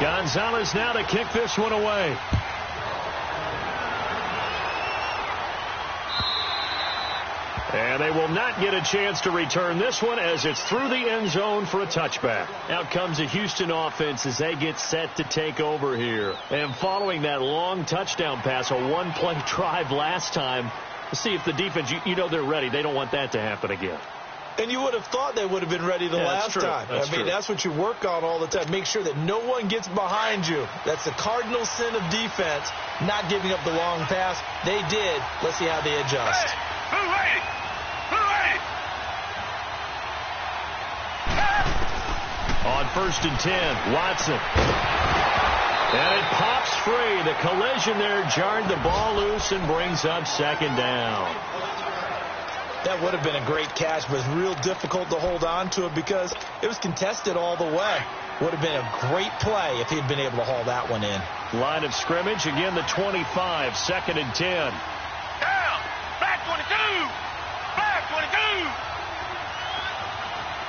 Gonzalez now to kick this one away. And they will not get a chance to return this one as it's through the end zone for a touchback. Out comes the Houston offense as they get set to take over here. And following that long touchdown pass, a one-play drive last time, to see if the defense, you know they're ready. They don't want that to happen again. And you would have thought they would have been ready the last time. That's what you work on all the time. Make sure that no one gets behind you. That's the cardinal sin of defense, not giving up the long pass. They did. Let's see how they adjust. On 1st and 10, Watson. And it pops free. The collision there jarred the ball loose and brings up 2nd down. That would have been a great catch, but it's real difficult to hold on to it because it was contested all the way. Would have been a great play if he'd been able to haul that one in. Line of scrimmage, again the 25, 2nd and 10. Down! Back 22! Back 22!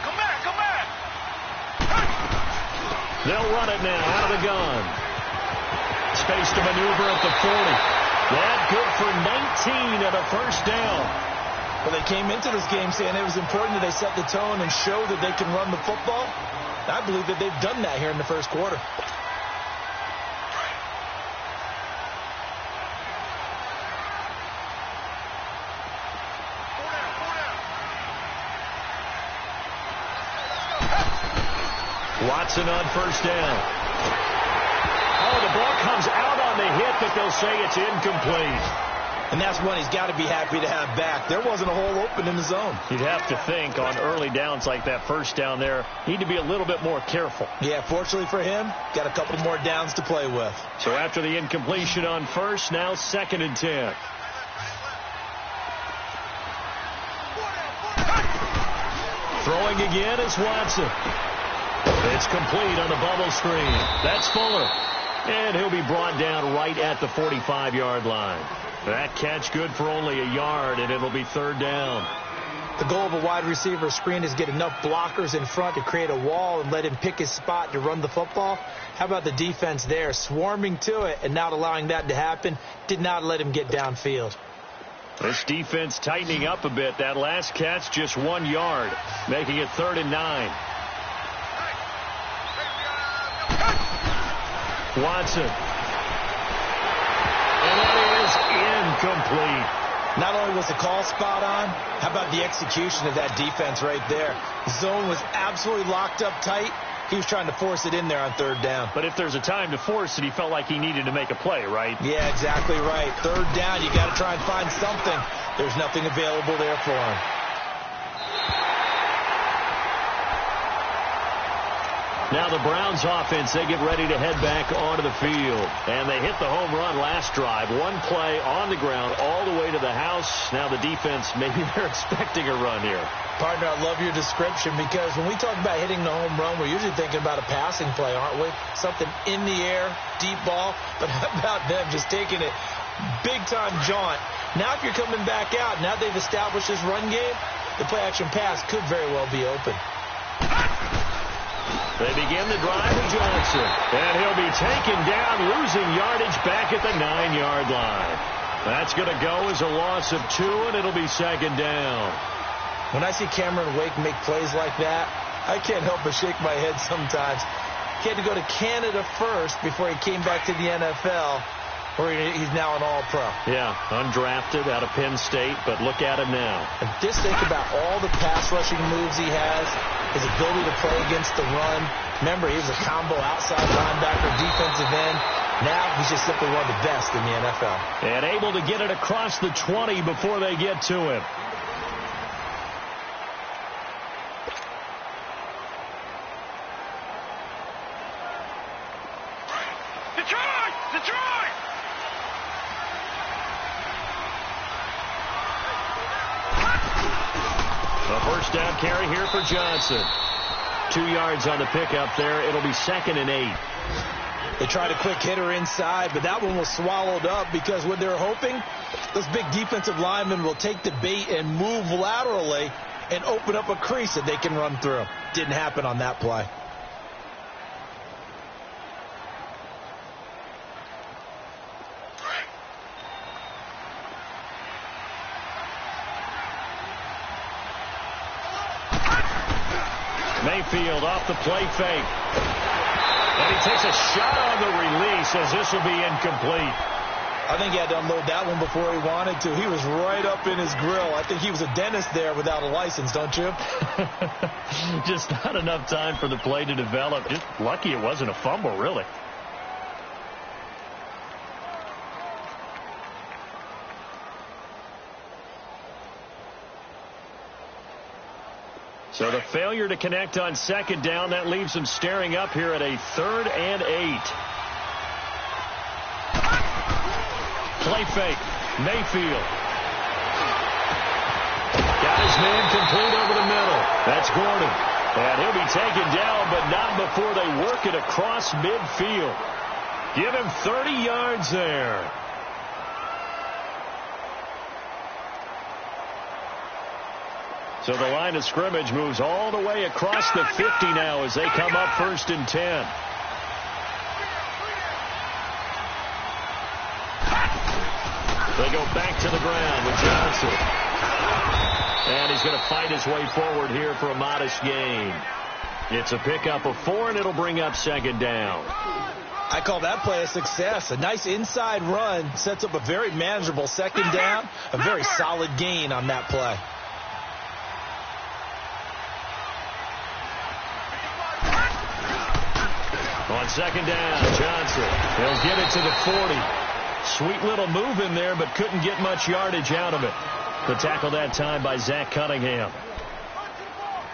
Come back, come back! They'll run it now out of the gun. Space to maneuver at the 40. That good for 19 and a 1st down. Well, they came into this game saying it was important that they set the tone and show that they can run the football. I believe that they've done that here in the 1st quarter. Watson on 1st down. Oh, the ball comes out on the hit, but they'll say it's incomplete. And that's one he's got to be happy to have back. There wasn't a hole open in the zone. You'd have to think on early downs like that 1st down there, need to be a little bit more careful. Yeah, fortunately for him, got a couple more downs to play with. So after the incompletion on 1st, now 2nd and 10. Throwing again is Watson. It's complete on the bubble screen. That's Fuller. And he'll be brought down right at the 45-yard line. That catch good for only a yard, and it'll be 3rd down. The goal of a wide receiver screen is get enough blockers in front to create a wall and let him pick his spot to run the football. How about the defense there, swarming to it and not allowing that to happen? Did not let him get downfield. This defense tightening up a bit. That last catch just 1 yard, making it 3rd and 9. Watson. And that is incomplete. Not only was the call spot on, how about the execution of that defense right there? The zone was absolutely locked up tight. He was trying to force it in there on 3rd down. But if there's a time to force it, he felt like he needed to make a play, right? Yeah, exactly right. 3rd down, you got to try and find something. There's nothing available there for him. Now the Browns offense, they get ready to head back onto the field. And they hit the home run last drive. One play on the ground all the way to the house. Now the defense, maybe they're expecting a run here. Partner, I love your description because when we talk about hitting the home run, we're usually thinking about a passing play, aren't we? Something in the air, deep ball. But how about them just taking it big-time jaunt? Now if you're coming back out, now they've established this run game, the play-action pass could very well be open. They begin the drive with Johnson. And he'll be taken down, losing yardage back at the 9-yard line. That's going to go as a loss of 2, and it'll be 2nd down. When I see Cameron Wake make plays like that, I can't help but shake my head sometimes. He had to go to Canada first before he came back to the NFL, where he's now an All-Pro. Yeah, undrafted out of Penn State, but look at him now. And just think about all the pass rushing moves he has, his ability to play against the run. Remember, he was a combo outside linebacker, defensive end. Now he's just simply one of the best in the NFL. And able to get it across the 20 before they get to him. Detroit! Detroit! A 1st down carry here for Johnson. 2 yards on the pickup there. It'll be 2nd and 8. They tried a quick hitter inside, but that one was swallowed up because what they're hoping, those big defensive linemen will take the bait and move laterally and open up a crease that they can run through. Didn't happen on that play. Mayfield off the play fake. And he takes a shot on the release as this will be incomplete. I think he had to unload that one before he wanted to. He was right up in his grill. I think he was a dentist there without a license, don't you? Just not enough time for the play to develop. Just lucky it wasn't a fumble, really. So the failure to connect on second down, that leaves them staring up here at a 3rd and 8. Play fake. Mayfield. Got his man complete over the middle. That's Gordon. And he'll be taken down, but not before they work it across midfield. Give him 30 yards there. So the line of scrimmage moves all the way across the 50 now as they come up 1st and 10. They go back to the ground with Johnson. And he's going to fight his way forward here for a modest gain. It's a pickup of 4, and it'll bring up 2nd down. I call that play a success. A nice inside run sets up a very manageable 2nd down. A very solid gain on that play. On 2nd down, Johnson. He'll get it to the 40. Sweet little move in there, but couldn't get much yardage out of it. The tackle that time by Zach Cunningham.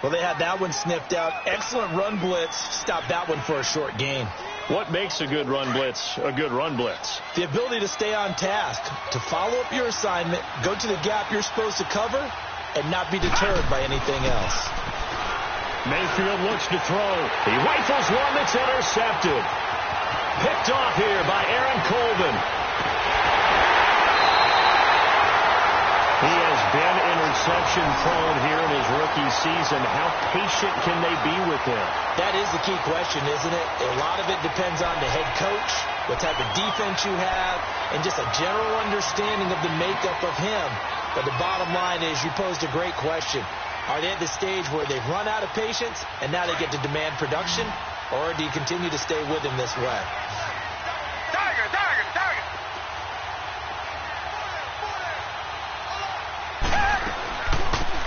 Well, they had that one snipped out. Excellent run blitz. Stopped that one for a short gain. What makes a good run blitz a good run blitz? The ability to stay on task, to follow up your assignment, go to the gap you're supposed to cover, and not be deterred by anything else. Mayfield looks to throw. He rifles one that's intercepted. Picked off here by Aaron Colvin. He has been interception prone here in his rookie season. How patient can they be with him? That is the key question, isn't it? A lot of it depends on the head coach, what type of defense you have, and just a general understanding of the makeup of him. But the bottom line is you posed a great question. Are they at the stage where they've run out of patience and now they get to demand production? Or do you continue to stay with him this way? Tiger, tiger, tiger.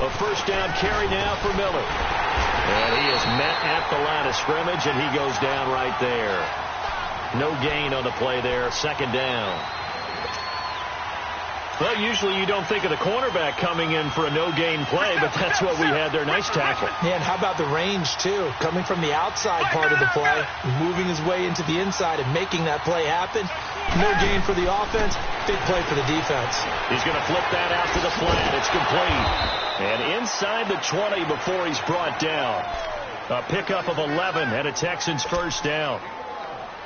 A 1st down carry now for Miller. And he is met at the line of scrimmage, and he goes down right there. No gain on the play there, 2nd down. Well, usually you don't think of the cornerback coming in for a no-gain play, but that's what we had there. Nice tackle. Yeah, and how about the range, too? Coming from the outside part of the play, moving his way into the inside and making that play happen. No gain for the offense, big play for the defense. He's going to flip that out to the flat. It's complete. And inside the 20 before he's brought down. A pickup of 11 and a Texans 1st down.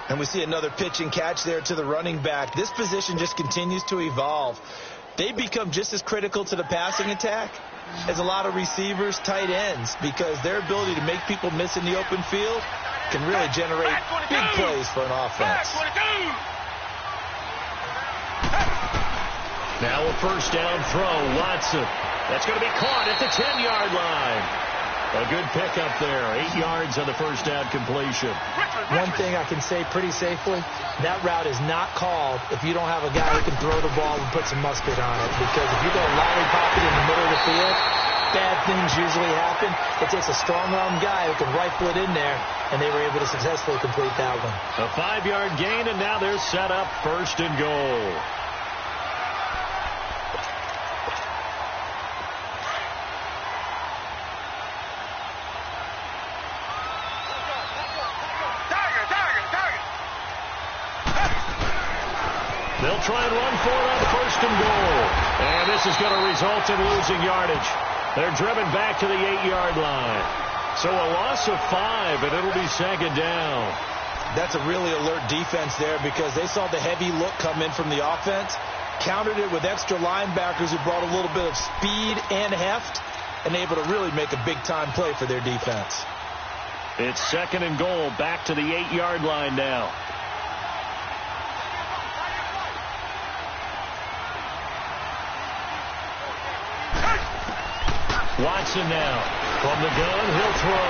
And we see another pitch and catch there to the running back. This position just continues to evolve. They become just as critical to the passing attack as a lot of receivers, tight ends, because their ability to make people miss in the open field can really generate big plays for an offense. Now a 1st down throw, Watson. That's going to be caught at the 10-yard line. A good pickup there. 8 yards on the 1st down completion. One thing I can say pretty safely, that route is not called if you don't have a guy who can throw the ball and put some mustard on it. Because if you go lollipop it in the middle of the field, bad things usually happen. It takes a strong-arm guy who can rifle it in there, and they were able to successfully complete that one. A 5-yard gain, and now they're set up 1st and goal. They'll try and run for it on 1st and goal. And this is going to result in losing yardage. They're driven back to the 8-yard line. So a loss of 5, and it'll be 2nd down. That's a really alert defense there because they saw the heavy look come in from the offense, countered it with extra linebackers who brought a little bit of speed and heft, and able to really make a big-time play for their defense. It's 2nd and goal, back to the 8-yard line now. Watson now. From the gun, he'll throw.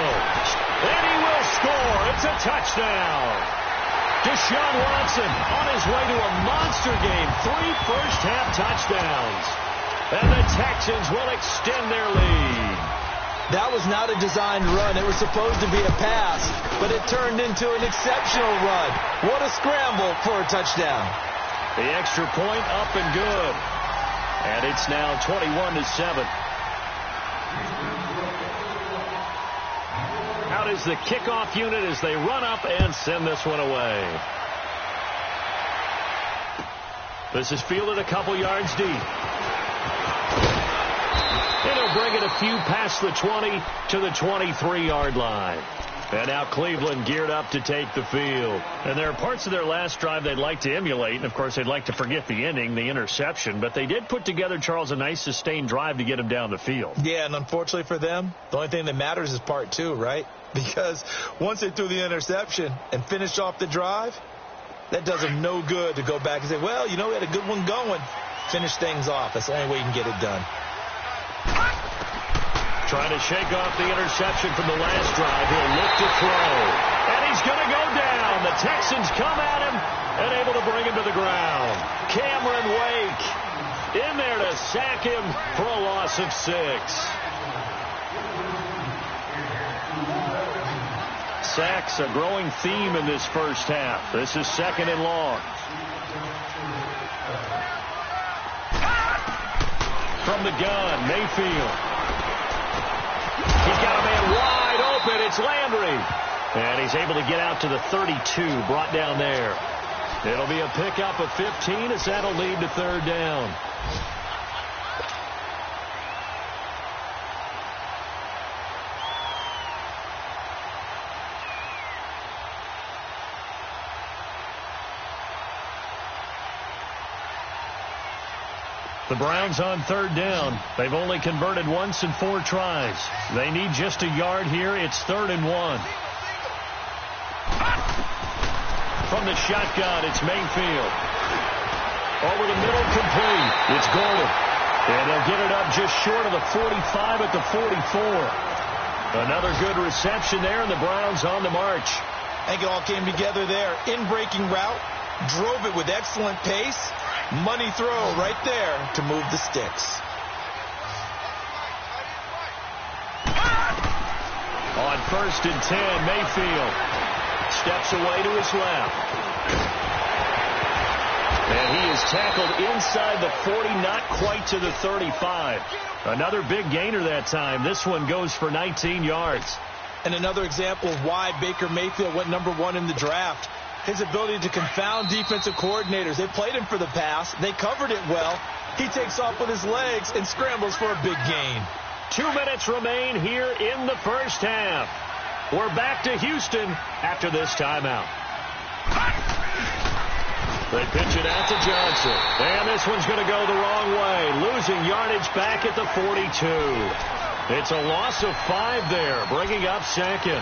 And he will score. It's a touchdown. Deshaun Watson on his way to a monster game. 3 first-half touchdowns. And the Texans will extend their lead. That was not a designed run. It was supposed to be a pass, but it turned into an exceptional run. What a scramble for a touchdown. The extra point up and good. And it's now 21-7. Out is the kickoff unit as they run up and send this one away. This is fielded a couple yards deep. And he'll bring it a few past the 20 to the 23-yard line. And now Cleveland geared up to take the field. And there are parts of their last drive they'd like to emulate. And, of course, they'd like to forget the ending, the interception. But they did put together, Charles, a nice sustained drive to get him down the field. Yeah, and unfortunately for them, the only thing that matters is part 2, right? Because once they threw the interception and finished off the drive, that does them no good to go back and say, well, you know, we had a good one going. Finish things off. That's the only way you can get it done. Trying to shake off the interception from the last drive. He'll look to throw. And he's going to go down. The Texans come at him and able to bring him to the ground. Cameron Wake in there to sack him for a loss of 6. Sacks a growing theme in this first half. This is 2nd and long. From the gun, Mayfield. He's got a man wide open. It's Landry. And he's able to get out to the 32, brought down there. It'll be a pickup of 15 as that'll lead to 3rd down. The Browns on 3rd down. They've only converted once in 4 tries. They need just a yard here. It's 3rd and 1. From the shotgun, it's Mayfield. Over the middle, complete. It's Gordon. And they'll get it up just short of the 45 at the 44. Another good reception there, and the Browns on the march. I think it all came together there. In-breaking route. Drove it with excellent pace. Money throw right there to move the sticks. On 1st and 10, Mayfield steps away to his left. And he is tackled inside the 40, not quite to the 35. Another big gainer that time. This one goes for 19 yards. And another example of why Baker Mayfield went #1 in the draft. His ability to confound defensive coordinators. They played him for the pass. They covered it well. He takes off with his legs and scrambles for a big gain. 2 minutes remain here in the first half. We're back to Houston after this timeout. They pitch it out to Johnson. And this one's going to go the wrong way. Losing yardage back at the 42. It's a loss of 5 there, bringing up 2nd.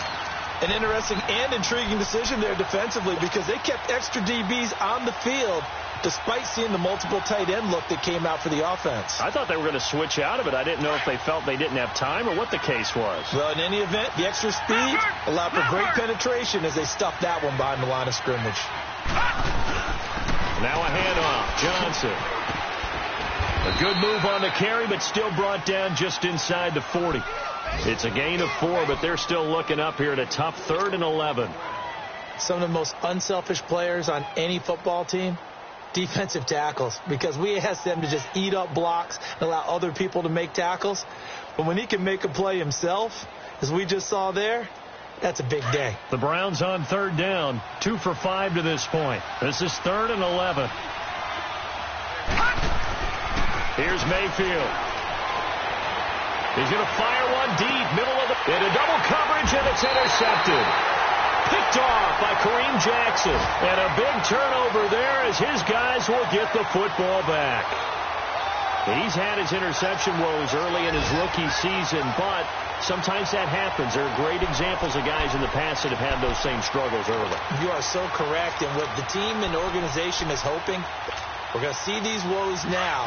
An interesting and intriguing decision there defensively because they kept extra DBs on the field despite seeing the multiple tight end look that came out for the offense. I thought they were going to switch out of it. I didn't know if they felt they didn't have time or what the case was. Well, in any event, the extra speed allowed for great penetration as they stuffed that one behind the line of scrimmage. Now a handoff. Johnson. A good move on the carry, but still brought down just inside the 40. It's a gain of 4, but they're still looking up here at a tough 3rd and 11. Some of the most unselfish players on any football team, defensive tackles, because we ask them to just eat up blocks and allow other people to make tackles. But when he can make a play himself, as we just saw there, that's a big day. The Browns on 3rd down, 2 for 5 to this point. This is 3rd and 11. Here's Mayfield. He's going to fire one deep, middle of the... into double coverage, and it's intercepted. Picked off by Kareem Jackson. And a big turnover there as his guys will get the football back. He's had his interception woes early in his rookie season, but sometimes that happens. There are great examples of guys in the past that have had those same struggles early. You are so correct, and what the team and organization is hoping, we're going to see these woes now.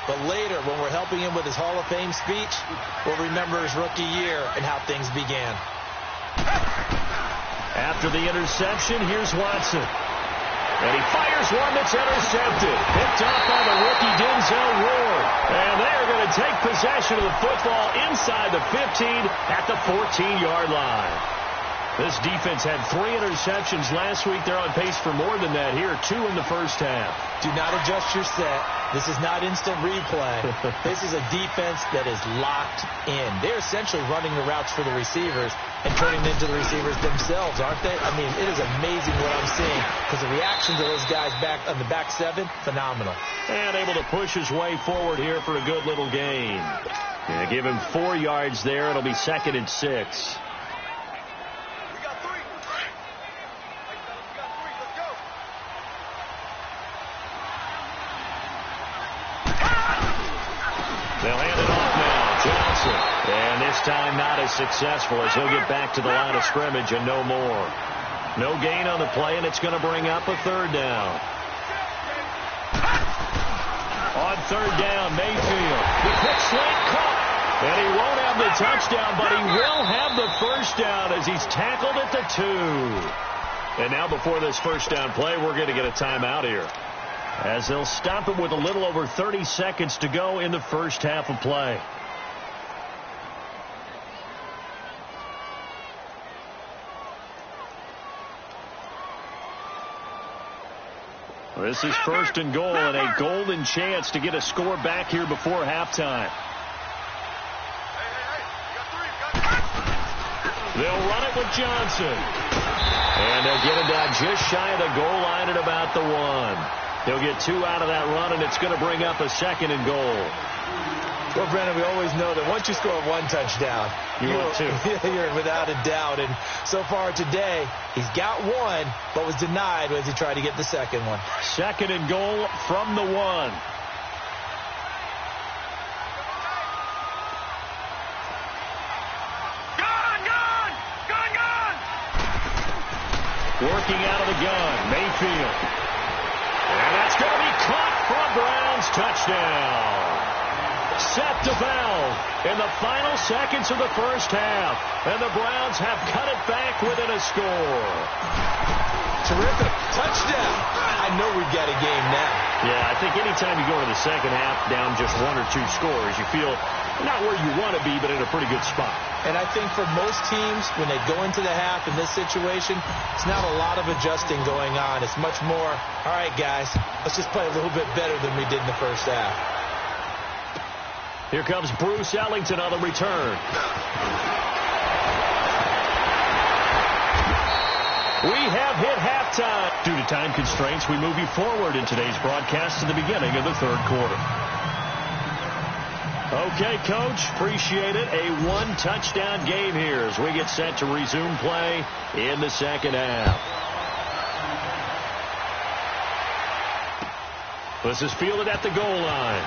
But later, when we're helping him with his Hall of Fame speech, we'll remember his rookie year and how things began. After the interception, here's Watson. And he fires one that's intercepted. Picked off by the rookie Denzel Ward. And they are going to take possession of the football inside the 15 at the 14-yard line. This defense had 3 interceptions last week. They're on pace for more than that here, 2 in the first half. Do not adjust your set. This is not instant replay. This is a defense that is locked in. They're essentially running the routes for the receivers and turning them into the receivers themselves, aren't they? I mean, it is amazing what I'm seeing because the reactions of those guys back on the back 7, phenomenal. And able to push his way forward here for a good little gain. Yeah, give him 4 yards there. It'll be 2nd and 6. They'll hand it off now. Johnson. And this time not as successful as he'll get back to the line of scrimmage and no more. No gain on the play, and it's going to bring up a 3rd down. On 3rd down, Mayfield. The quick slant caught. And he won't have the touchdown, but he will have the 1st down as he's tackled at the 2. And now before this 1st down play, we're going to get a timeout here, as they'll stop it with a little over 30 seconds to go in the first half of play. This is 1st and goal, and a golden chance to get a score back here before halftime. They'll run it with Johnson. And they'll get it down just shy of the goal line at about the 1. He'll get 2 out of that run, and it's going to bring up a 2nd and goal. Well, Brandon, we always know that once you score 1 touchdown, you're without a doubt. And so far today, he's got 1, but was denied as he tried to get the 2nd one. 2nd and goal from the 1. Working out of the gun, Mayfield. And that's going to be caught for a Browns touchdown. Set to valve in the final seconds of the first half. And the Browns have cut it back within a score. Terrific. Touchdown. I know we've got a game now. Yeah, I think anytime you go into the second half down just 1 or 2 scores, you feel not where you want to be, but in a pretty good spot. And I think for most teams, when they go into the half in this situation, it's not a lot of adjusting going on. It's much more, all right, guys, let's just play a little bit better than we did in the first half. Here comes Bruce Ellington on the return. We have hit halftime. Due to time constraints, we move you forward in today's broadcast to the beginning of the 3rd quarter. Okay, Coach, appreciate it. A 1-touchdown game here as we get set to resume play in the second half. This is fielded at the goal line.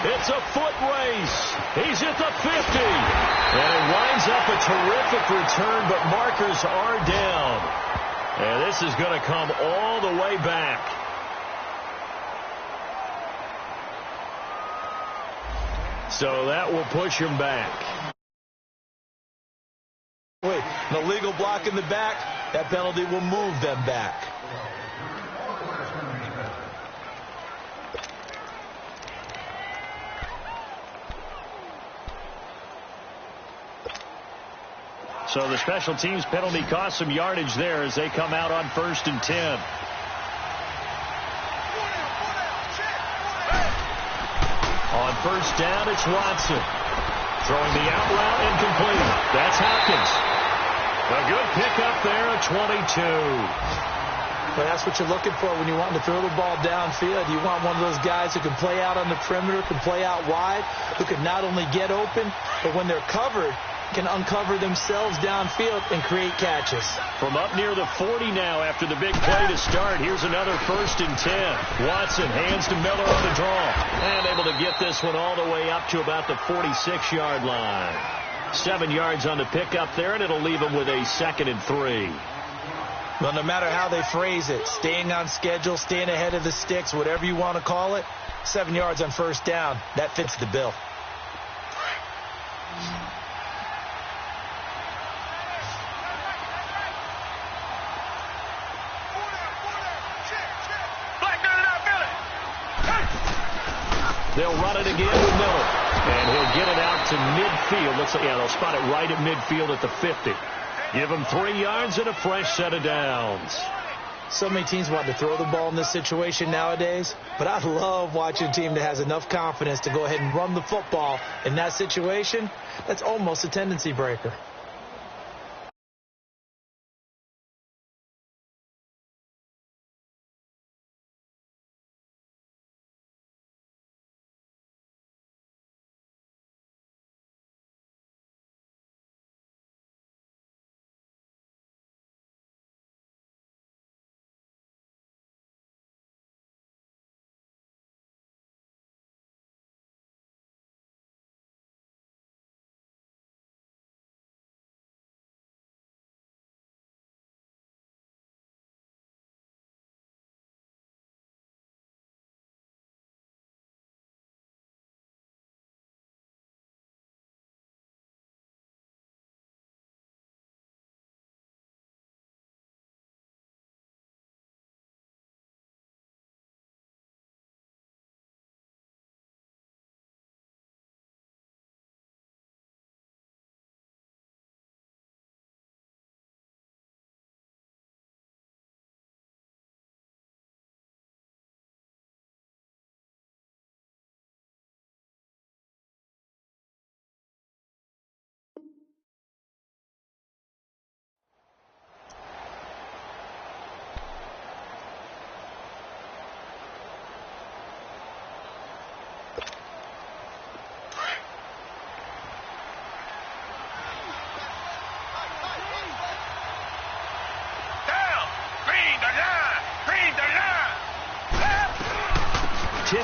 It's a foot race. He's at the 50. And it winds up a terrific return, but markers are down. And this is going to come all the way back. So that will push him back. Wait, an illegal block in the back. That penalty will move them back. So the special teams penalty cost some yardage there as they come out on 1st and 10. On 1st down, it's Watson. Throwing the out route incomplete. That's Hopkins. A good pickup there at 22. But that's what you're looking for when you want to throw the ball downfield. You want one of those guys who can play out on the perimeter, can play out wide, who can not only get open, but when they're covered, can uncover themselves downfield and create catches. From up near the 40 now after the big play to start. Here's another 1st and 10. Watson hands to Miller on the draw. And able to get this one all the way up to about the 46-yard line. 7 yards on the pickup there, and it'll leave him with a 2nd and 3. Well, no matter how they phrase it, staying on schedule, staying ahead of the sticks, whatever you want to call it, 7 yards on first down, that fits the bill. They'll run it again with Miller. And he'll get it out to midfield. Looks like, yeah, they'll spot it right at midfield at the 50. Give him 3 yards and a fresh set of downs. So many teams want to throw the ball in this situation nowadays, but I love watching a team that has enough confidence to go ahead and run the football in that situation. That's almost a tendency breaker.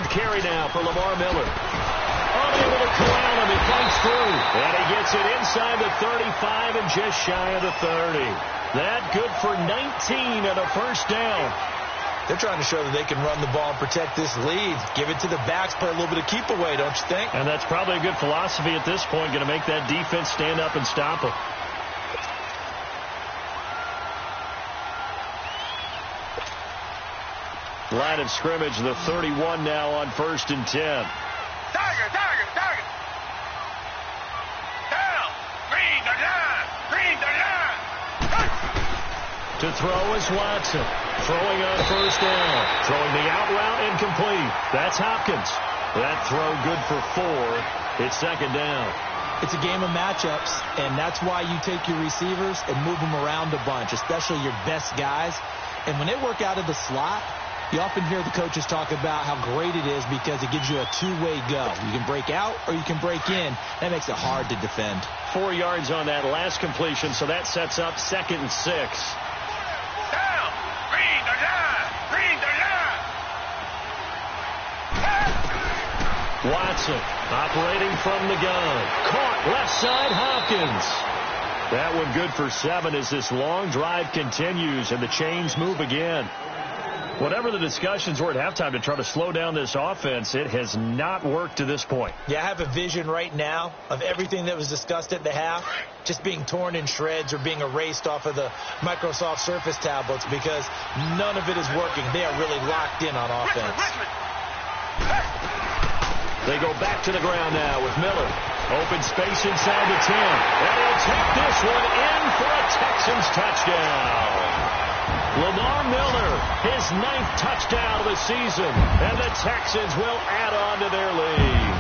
Carry now for Lamar Miller. Unable to corral him. He fights through. And he gets it inside the 35 and just shy of the 30. That good for 19 and a first down. They're trying to show that they can run the ball and protect this lead. Give it to the backs, play a little bit of keep away, don't you think? And that's probably a good philosophy at this point. Going to make that defense stand up and stop them. Line of scrimmage, the 31 now on 1st and 10. Tiger. Down. Green the line. To throw is Watson. Throwing on first down. Throwing the out route incomplete. That's Hopkins. That throw good for 4. It's second down. It's a game of matchups, and that's why you take your receivers and move them around a bunch, especially your best guys. And when they work out of the slot, you often hear the coaches talk about how great it is because it gives you a two-way go. You can break out or you can break in. That makes it hard to defend. 4 yards on that last completion, so that sets up 2nd and 6. Down. Green the line. Watson operating from the gun. Caught left side Hopkins. That one good for 7 as this long drive continues and the chains move again. Whatever the discussions were at halftime to try to slow down this offense, it has not worked to this point. Yeah, I have a vision right now of everything that was discussed at the half just being torn in shreds or being erased off of the Microsoft Surface tablets because none of it is working. They are really locked in on offense. They go back to the ground now with Miller. Open space inside the 10. And he'll take this one in for a Texans touchdown. Lamar Miller, his 9th touchdown of the season, and the Texans will add on to their lead.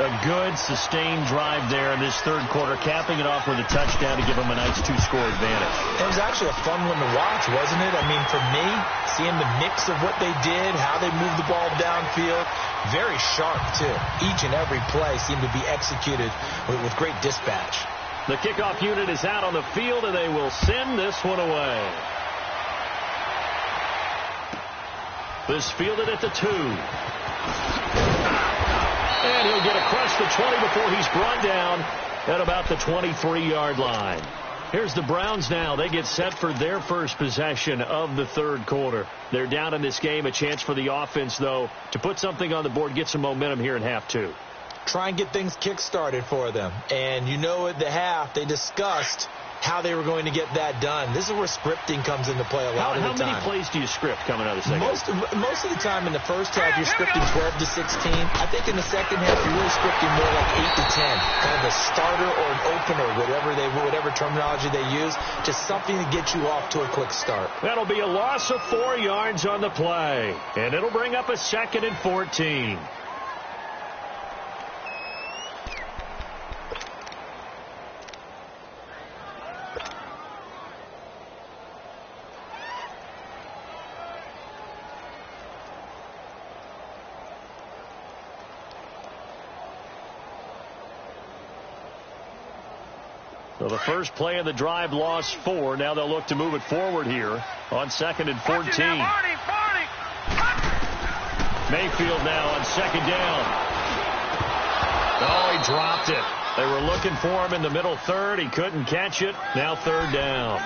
A good, sustained drive there in this third quarter, capping it off with a touchdown to give them a nice 2-score advantage. It was actually a fun one to watch, wasn't it? I mean, for me, seeing the mix of what they did, how they moved the ball downfield, very sharp, too. Each and every play seemed to be executed with great dispatch. The kickoff unit is out on the field, and they will send this one away. This fielded at the 2. And he'll get across the 20 before he's brought down at about the 23-yard line. Here's the Browns now. They get set for their first possession of the third quarter. They're down in this game. A chance for the offense, though, to put something on the board, get some momentum here in half two. Try and get things kick-started for them. And you know at the half, they discussed how they were going to get that done. This is where scripting comes into play a lot of the time. How many plays do you script coming out of the second half? Most of the time in the first half, you're scripting 12 to 16. I think in the second half, you're really scripting more like 8 to 10. Kind of a starter or an opener, whatever terminology they use. Just something to get you off to a quick start. That'll be a loss of 4 yards on the play. And it'll bring up a 2nd and 14. So the first play of the drive lost 4. Now they'll look to move it forward here on 2nd and 14. Mayfield now on 2nd down. Oh, he dropped it. They were looking for him in the middle third. He couldn't catch it. Now 3rd down.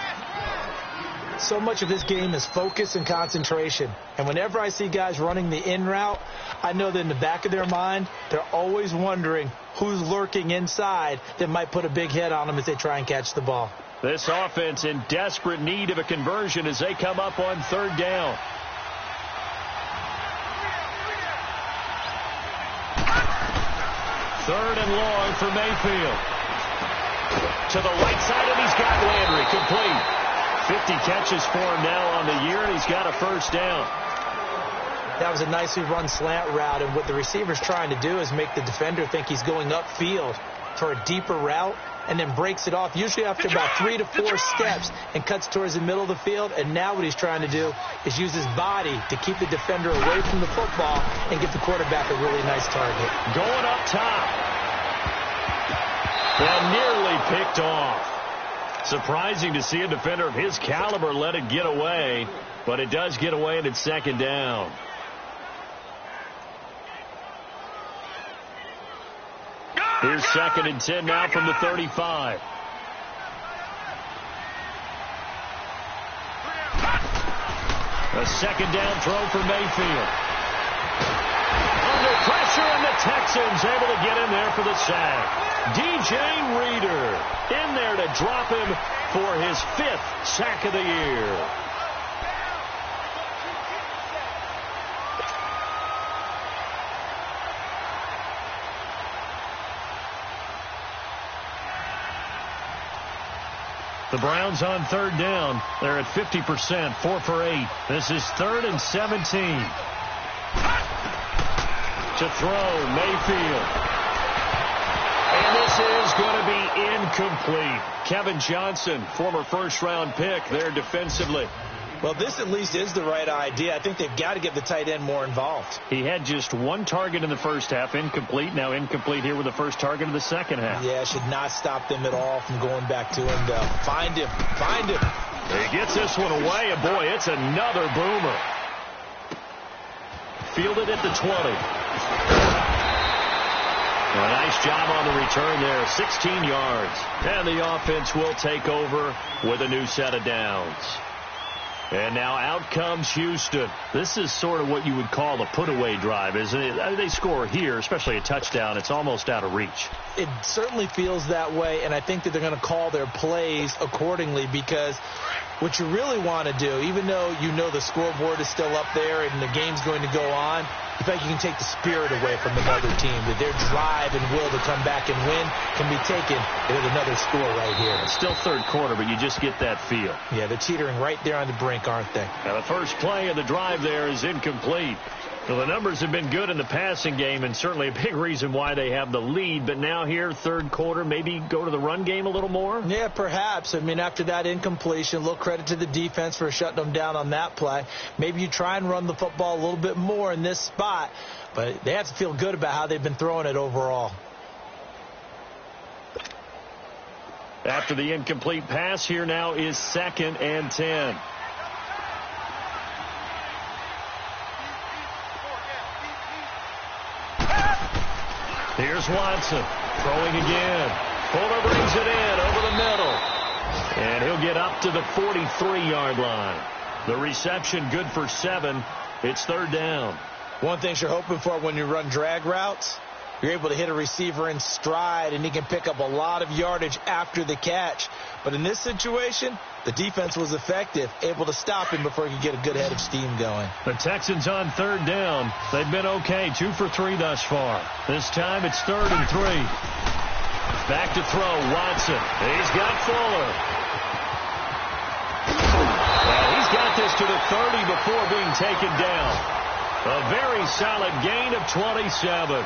So much of this game is focus and concentration. And whenever I see guys running the in route, I know that in the back of their mind, they're always wondering who's lurking inside that might put a big hit on them as they try and catch the ball. This offense in desperate need of a conversion as they come up on 3rd down. Third and long for Mayfield. To the right side, and he's got Landry complete. 50 catches for him now on the year, and he's got a 1st down. That was a nicely run slant route, and what the receiver's trying to do is make the defender think he's going upfield for a deeper route, and then breaks it off, usually after about 3 to 4 steps, and cuts towards the middle of the field. And now what he's trying to do is use his body to keep the defender away from the football and give the quarterback a really nice target. Going up top. And nearly picked off. Surprising to see a defender of his caliber let it get away, but it does get away, and it's 2nd down. Here's 2nd and 10 now from the 35. A 2nd down throw for Mayfield. Under pressure, and the Texans able to get in there for the sack. DJ Reader in there to drop him for his 5th sack of the year. The Browns on 3rd down. They're at 50%, 4 for 8. This is 3rd and 17. To throw, Mayfield. And this is going to be incomplete. Kevin Johnson, former 1st-round pick there defensively. Well, this at least is the right idea. I think they've got to get the tight end more involved. He had just 1 target in the first half, incomplete. Now incomplete here with the first target of the second half. Yeah, should not stop them at all from going back to him. Find him. Find him. He gets this one away, and boy, it's another boomer. Fielded at the 20. A nice job on the return there, 16 yards. And the offense will take over with a new set of downs. And now out comes Houston. This is sort of what you would call a put-away drive, isn't it? They score here, especially a touchdown. It's almost out of reach. It certainly feels that way, and I think that they're going to call their plays accordingly, because what you really want to do, even though you know the scoreboard is still up there and the game's going to go on, you think you can take the spirit away from another team, that their drive and will to come back and win can be taken with another score right here. It's still 3rd quarter, but you just get that feel. Yeah, they're teetering right there on the brink, aren't they? Now the first play of the drive there is incomplete. Well, the numbers have been good in the passing game, and certainly a big reason why they have the lead. But now here, 3rd quarter, maybe go to the run game a little more? Yeah, perhaps. I mean, after that incompletion, a little credit to the defense for shutting them down on that play. Maybe you try and run the football a little bit more in this spot, but they have to feel good about how they've been throwing it overall. After the incomplete pass, here now is 2nd and 10. Here's Watson throwing again. Fuller brings it in over the middle. And he'll get up to the 43-yard line. The reception good for 7. It's third down. One thing you're hoping for when you run drag routes, you're able to hit a receiver in stride, and he can pick up a lot of yardage after the catch. But in this situation, the defense was effective, able to stop him before he could get a good head of steam going. The Texans on third down. They've been okay, 2 for 3 thus far. This time it's 3rd and 3. Back to throw, Watson. He's got Fuller. And he's got this to the 30 before being taken down. A very solid gain of 27.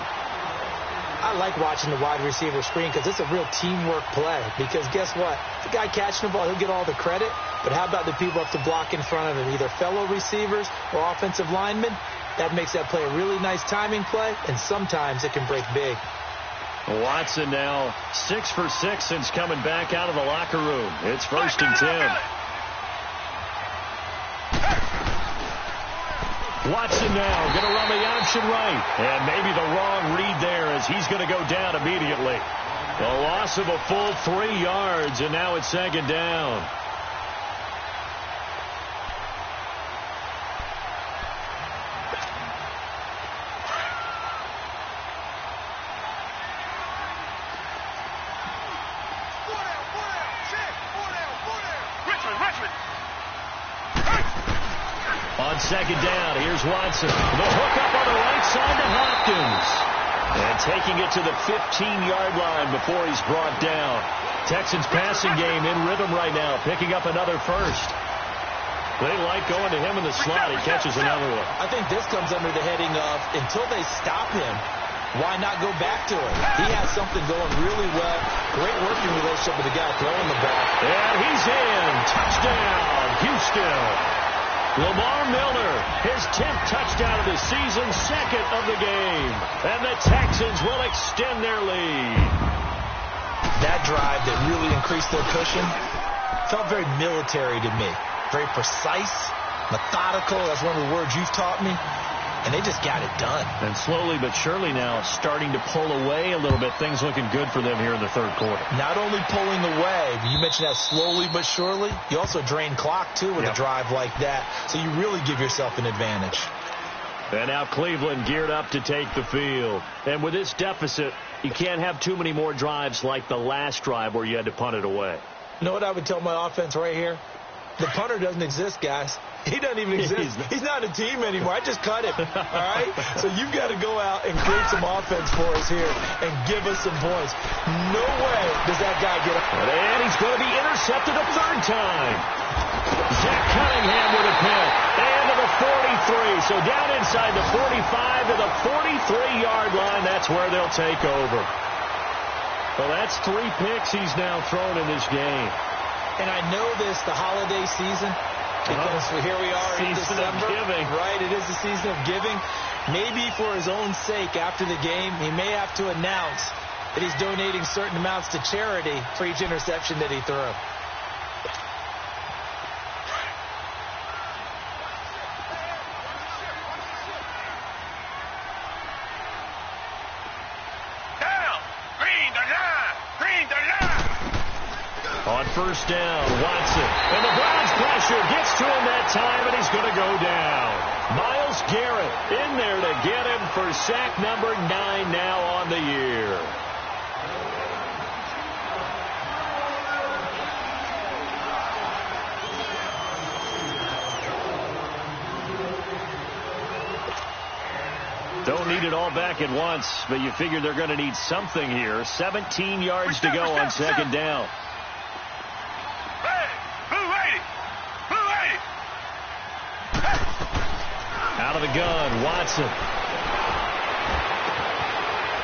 I like watching the wide receiver screen because it's a real teamwork play. Because guess what? The guy catching the ball, he'll get all the credit. But how about the people up to block in front of him, either fellow receivers or offensive linemen? That makes that play a really nice timing play, and sometimes it can break big. Watson now 6 for 6 since coming back out of the locker room. It's 1st and 10. Watson now going to run the option right. And maybe the wrong read there as he's going to go down immediately. A loss of a full 3 yards, and now it's 2nd down. On 2nd down, here's Watson. The hook up on the right side to Hopkins. And taking it to the 15-yard line before he's brought down. Texans passing game in rhythm right now, picking up another first. They like going to him in the slot. He catches another one. I think this comes under the heading of, until they stop him, why not go back to him? He has something going really well. Great working relationship with the guy throwing the ball. And he's in. Touchdown, Houston. Lamar Miller, his 10th touchdown of the season, 2nd of the game. And the Texans will extend their lead. That drive that really increased their cushion felt very military to me. Very precise, methodical. That's one of the words you've taught me. And they just got it done. And slowly but surely now starting to pull away a little bit. Things looking good for them here in the 3rd quarter. Not only pulling away, you mentioned that slowly but surely. You also drain clock, too, with a drive like that. So you really give yourself an advantage. And now Cleveland geared up to take the field. And with this deficit, you can't have too many more drives like the last drive where you had to punt it away. You know what I would tell my offense right here? The punter doesn't exist, guys. He doesn't even exist. He's not a team anymore. I just cut him. All right? So you've got to go out and create some offense for us here and give us some points. No way does that guy get up. And he's going to be intercepted a 3rd time. Zach Cunningham with a pick. And to the 43. So down inside the 45 to the 43-yard line. That's where they'll take over. Well, that's 3 picks he's now thrown in this game. And I know this, the holiday season, because here we are in December. Giving. Right, it is the season of giving. Maybe for his own sake after the game, he may have to announce that he's donating certain amounts to charity for each interception that he threw. On 1st down, Watson. And the Browns pressure gets to him that time, and he's going to go down. Myles Garrett in there to get him for sack number 9 now on the year. Don't need it all back at once, but you figure they're going to need something here. 17 yards to go on 2nd down. Out of the gun, Watson.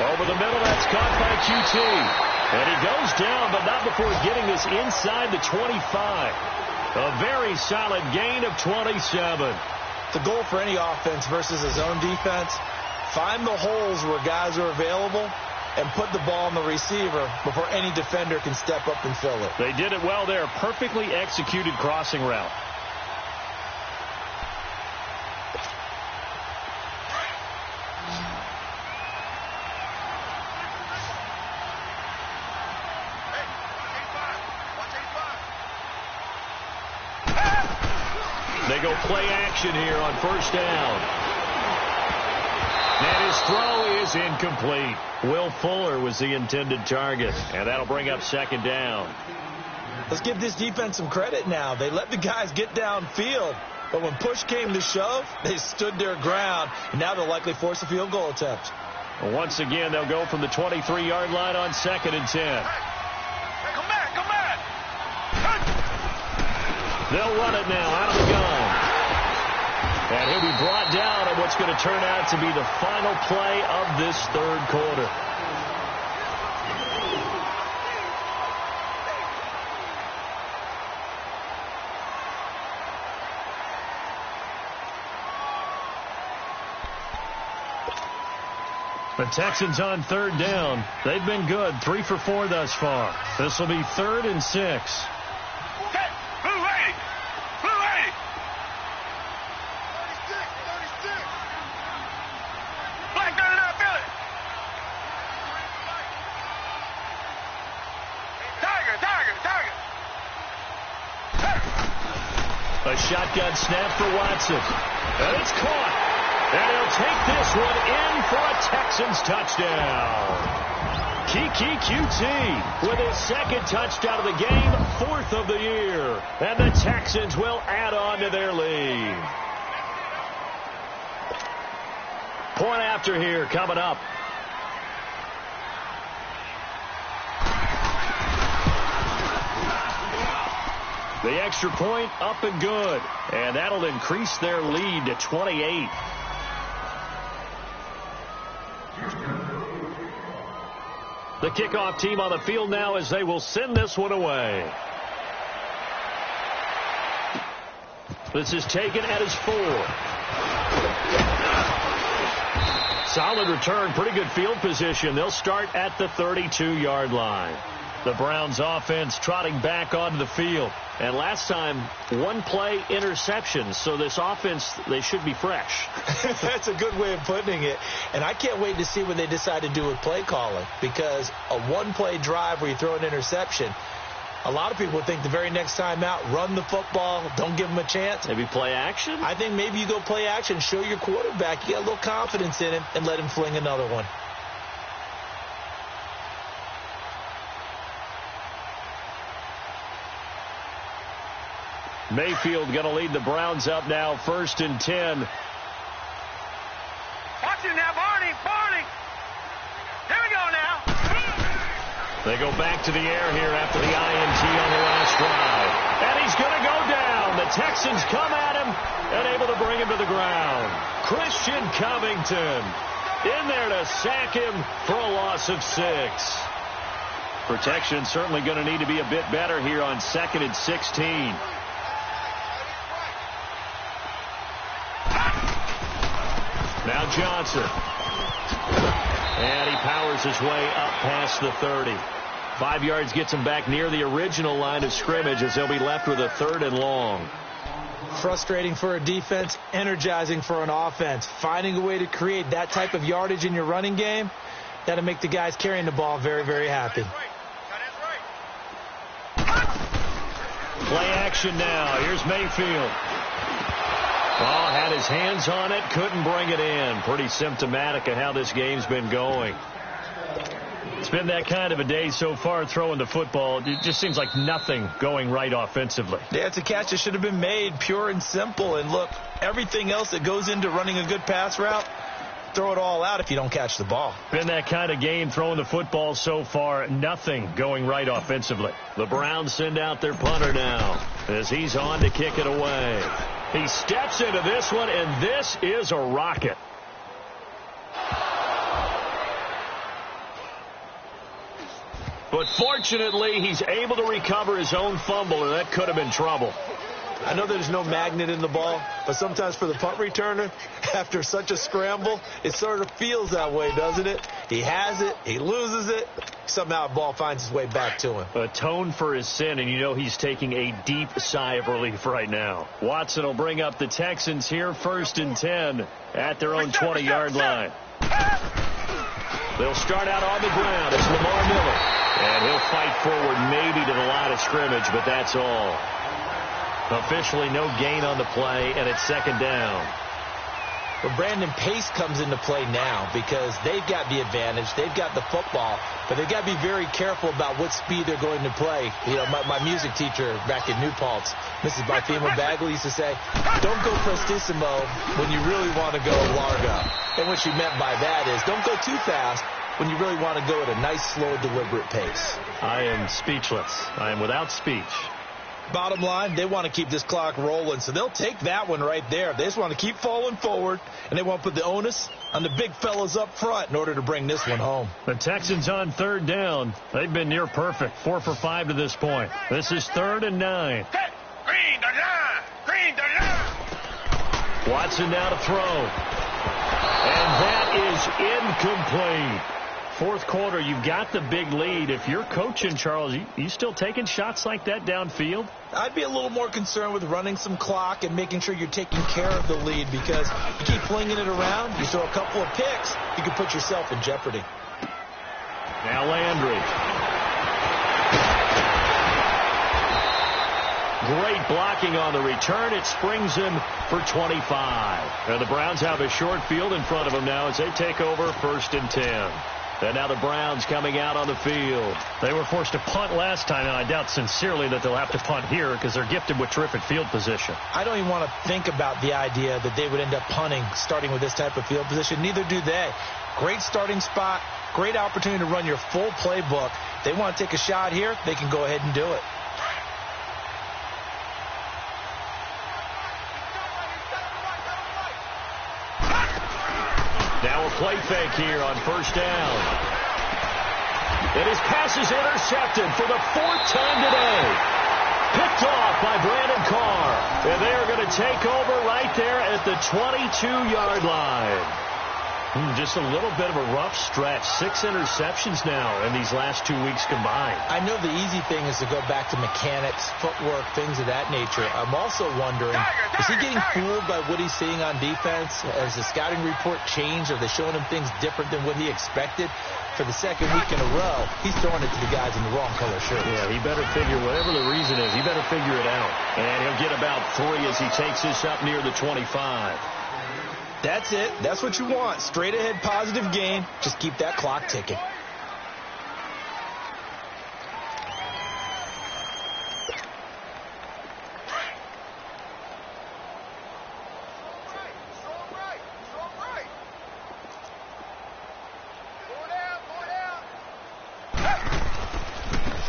Over the middle, that's caught by QT. And he goes down, but not before getting this inside the 25. A very solid gain of 27. The goal for any offense versus his own defense, find the holes where guys are available and put the ball on the receiver before any defender can step up and fill it. They did it well there. Perfectly executed crossing route. They go play action here on first down. And his throw is incomplete. Will Fuller was the intended target, and that'll bring up second down. Let's give this defense some credit now. They let the guys get downfield, but when push came to shove, they stood their ground, and now they'll likely force a field goal attempt. Once again, they'll go from the 23-yard line on 2nd and 10. Come back, come back. They'll run it now out of the gun. And he'll be brought down on what's going to turn out to be the final play of this third quarter. The Texans on third down. They've been good, 3 for 4 thus far. This will be 3rd and 6. Okay, blue ready. Blue ready. 36. Black 39, Billy. Tiger. A shotgun snap for Watson. And it's caught. And he'll take this one in for a Texans touchdown. Kiki QT with his 2nd touchdown of the game, 4th of the year. And the Texans will add on to their lead. Point after here coming up. The extra point up and good. And that'll increase their lead to 28. The kickoff team on the field now as they will send this one away. This is taken at his 4. Solid return, pretty good field position. They'll start at the 32-yard line. The Browns offense trotting back onto the field. And last time, 1 play interception. So this offense, they should be fresh. That's a good way of putting it. And I can't wait to see what they decide to do with play calling. Because a 1-play drive where you throw an interception, a lot of people would think the very next time out, run the football, don't give them a chance. Maybe play action? I think maybe you go play action, show your quarterback you got a little confidence in him, and let him fling another one. Mayfield going to lead the Browns up now, 1st and 10. Watch it now, Barney. Here we go now. They go back to the air here after the INT on the last drive. And he's going to go down. The Texans come at him and able to bring him to the ground. Christian Covington in there to sack him for a loss of 6. Protection certainly going to need to be a bit better here on 2nd and 16. Now Johnson. And he powers his way up past the 30. 5 yards gets him back near the original line of scrimmage as they'll be left with a 3rd and long. Frustrating for a defense, energizing for an offense. Finding a way to create that type of yardage in your running game, that'll make the guys carrying the ball very, very happy. Play action now. Here's Mayfield. Oh, had his hands on it, couldn't bring it in. Pretty symptomatic of how this game's been going. It's been that kind of a day so far throwing the football. It just seems like nothing going right offensively. Yeah, it's a catch that should have been made, pure and simple. And look, everything else that goes into running a good pass route, throw it all out if you don't catch the ball. Been that kind of game throwing the football so far. Nothing going right offensively. The Browns send out their punter now as he's on to kick it away. He steps into this one, and this is a rocket. But fortunately, he's able to recover his own fumble, and that could have been trouble. I know there's no magnet in the ball, but sometimes for the punt returner, after such a scramble, it sort of feels that way, doesn't it? He has it, he loses it, somehow the ball finds its way back to him. Atone for his sin, and you know he's taking a deep sigh of relief right now. Watson will bring up the Texans here, 1st and 10 at their own 20-yard line. They'll start out on the ground. It's Lamar Miller. And he'll fight forward maybe to the line of scrimmage, but that's all. Officially no gain on the play, and it's second down. Well, Brandon, pace comes into play now because they've got the advantage. They've got the football, but they've got to be very careful about what speed they're going to play. You know, my music teacher back in New Paltz, Mrs. Barthema Bagley, used to say, don't go prestissimo when you really want to go largo. And what she meant by that is don't go too fast when you really want to go at a nice, slow, deliberate pace. I am speechless. I am without speech. Bottom line, they want to keep this clock rolling, so they'll take that one right there. They just want to keep falling forward, and they want to put the onus on the big fellas up front in order to bring this one home. The Texans on third down. They've been near perfect, 4 for 5 to this point. This is 3rd and 9. Green the line! Green the line! Watson now to throw. And that is incomplete. Fourth quarter, you've got the big lead. If you're coaching, Charles, you still taking shots like that downfield? I'd be a little more concerned with running some clock and making sure you're taking care of the lead, because you keep flinging it around, you throw a couple of picks, you can put yourself in jeopardy. Now Landry. Great blocking on the return. It springs him for 25. And the Browns have a short field in front of them now as they take over 1st and 10. And now the Browns coming out on the field. They were forced to punt last time, and I doubt sincerely that they'll have to punt here because they're gifted with terrific field position. I don't even want to think about the idea that they would end up punting starting with this type of field position. Neither do they. Great starting spot, great opportunity to run your full playbook. They want to take a shot here, they can go ahead and do it. Now a play fake here on 1st down. And his pass is intercepted for the 4th time today. Picked off by Brandon Carr. And they are going to take over right there at the 22-yard line. Just a little bit of a rough stretch. 6 interceptions now in these last 2 weeks combined. I know the easy thing is to go back to mechanics, footwork, things of that nature. I'm also wondering, is he getting fooled by what he's seeing on defense? Has the scouting report changed? Are they showing him things different than what he expected? For the second week in a row, he's throwing it to the guys in the wrong color shirts. Yeah, he better figure, whatever the reason is, he better figure it out. And he'll get about 3 as he takes this up near the 25. That's it. That's what you want. Straight ahead, positive gain. Just keep that clock ticking.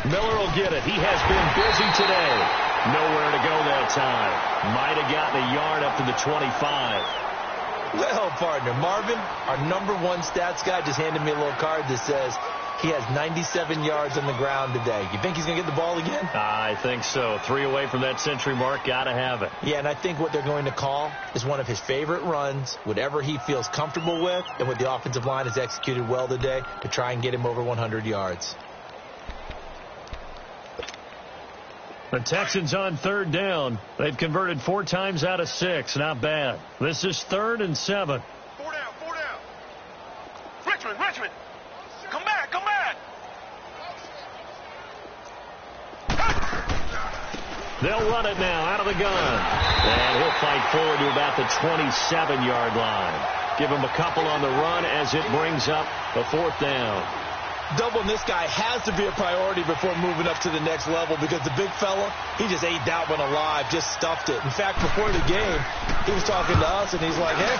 Miller will get it. He has been busy today. Nowhere to go that time. Might have gotten a yard up to the 25. Well, partner, Marvin, our #1 stats guy, just handed me a little card that says he has 97 yards on the ground today. You think he's going to get the ball again? I think so. 3 away from that century mark. Got to have it. Yeah, and I think what they're going to call is one of his favorite runs, whatever he feels comfortable with, and what the offensive line has executed well today to try and get him over 100 yards. The Texans on 3rd down. They've converted 4 times out of 6. Not bad. This is 3rd and 7. 4 down, 4 down. Richmond. Come back. They'll run it now out of the gun. And he'll fight forward to about the 27-yard line. Give him a couple on the run as it brings up a 4th down. Doubling this guy has to be a priority before moving up to the next level, because the big fella, he just ate that one alive, just stuffed it. In fact, before the game, he was talking to us, and he's like, hey,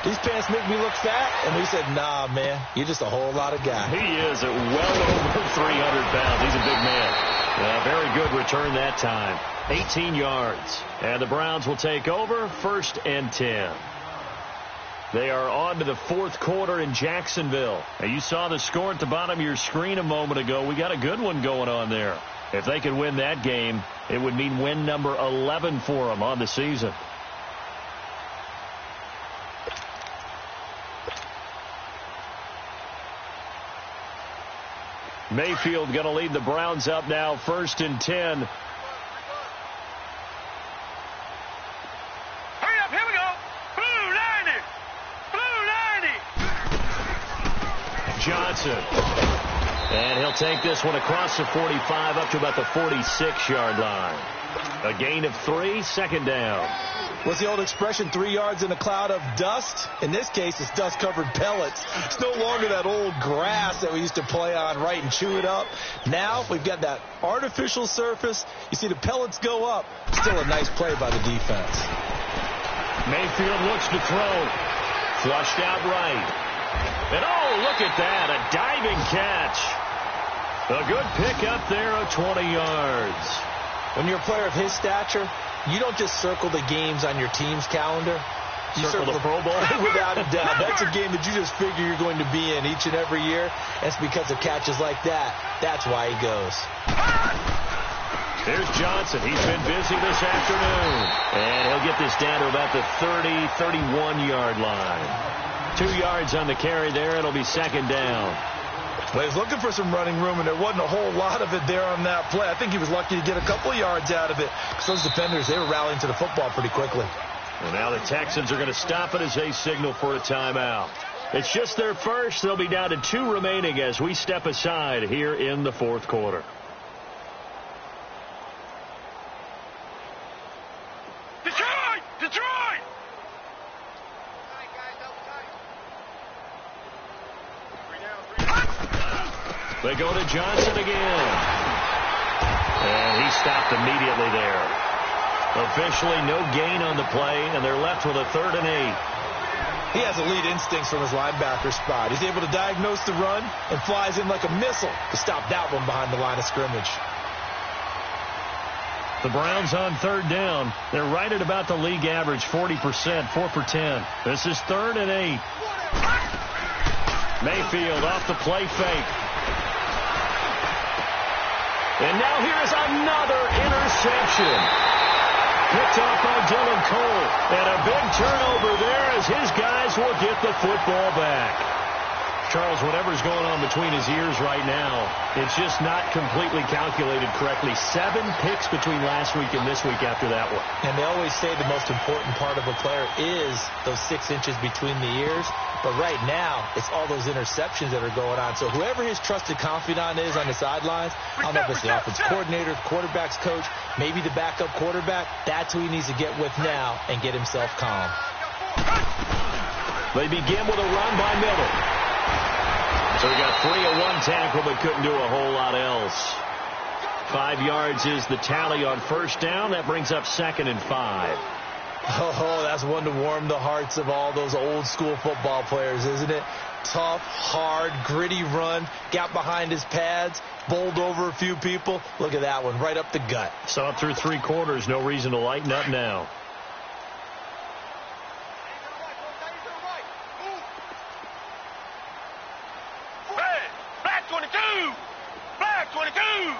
these pants make me look fat. And we said, nah, man, you're just a whole lot of guy. He is at well over 300 pounds. He's a big man. Very good return that time. 18 yards. And the Browns will take over 1st and 10. They are on to the 4th quarter in Jacksonville. Now, you saw the score at the bottom of your screen a moment ago. We got a good one going on there. If they could win that game, it would mean win number 11 for them on the season. Mayfield going to lead the Browns up now, 1st and 10. Johnson. And he'll take this one across the 45 up to about the 46-yard line. A gain of 3, second down. What's the old expression, 3 yards in a cloud of dust? In this case, it's dust-covered pellets. It's no longer that old grass that we used to play on, right, and chew it up. Now we've got that artificial surface. You see the pellets go up. Still a nice play by the defense. Mayfield looks to throw. Flushed out right. And, oh, look at that, a diving catch. A good pick up there of 20 yards. When you're a player of his stature, you don't just circle the games on your team's calendar. You circle the Pro Bowl? Without a doubt. That's a game that you just figure you're going to be in each and every year. It's because of catches like that. That's why he goes. Here's Johnson. He's been busy this afternoon. And he'll get this down to about the 30, 31-yard line. 2 yards on the carry there. It'll be second down. Well, he was looking for some running room, and there wasn't a whole lot of it there on that play. I think he was lucky to get a couple of yards out of it. Because those defenders, they were rallying to the football pretty quickly. And now the Texans are going to stop it as they signal for a timeout. It's just their first. They'll be down to 2 remaining as we step aside here in the fourth quarter. Detroit! Detroit! They go to Johnson again. And he stopped immediately there. Officially no gain on the play, and they're left with a 3rd and 8. He has elite instincts from his linebacker spot. He's able to diagnose the run and flies in like a missile to stop that one behind the line of scrimmage. The Browns on 3rd down. They're right at about the league average, 40%, 4 for 10. This is 3rd and 8. Mayfield off the play fake. And now here's another interception. Picked off by Dylan Cole. And a big turnover there as his guys will get the football back. Charles, whatever's going on between his ears right now, it's just not completely calculated correctly. 7 picks between last week and this week after that one. And they always say the most important part of a player is those 6 inches between the ears. But right now, it's all those interceptions that are going on. So whoever his trusted confidant is on the sidelines, I don't know if it's the offense coordinator, the quarterback's coach, maybe the backup quarterback, that's who he needs to get with now and get himself calm. They begin with a run by Middle. So he got 3 of 1 tackle, but couldn't do a whole lot else. 5 yards is the tally on 1st down. That brings up 2nd and 5. Oh, that's one to warm the hearts of all those old school football players, isn't it? Tough, hard, gritty run. Got behind his pads, bowled over a few people. Look at that one, right up the gut. Saw it through 3 quarters. No reason to lighten up now. Black 22! Black 22!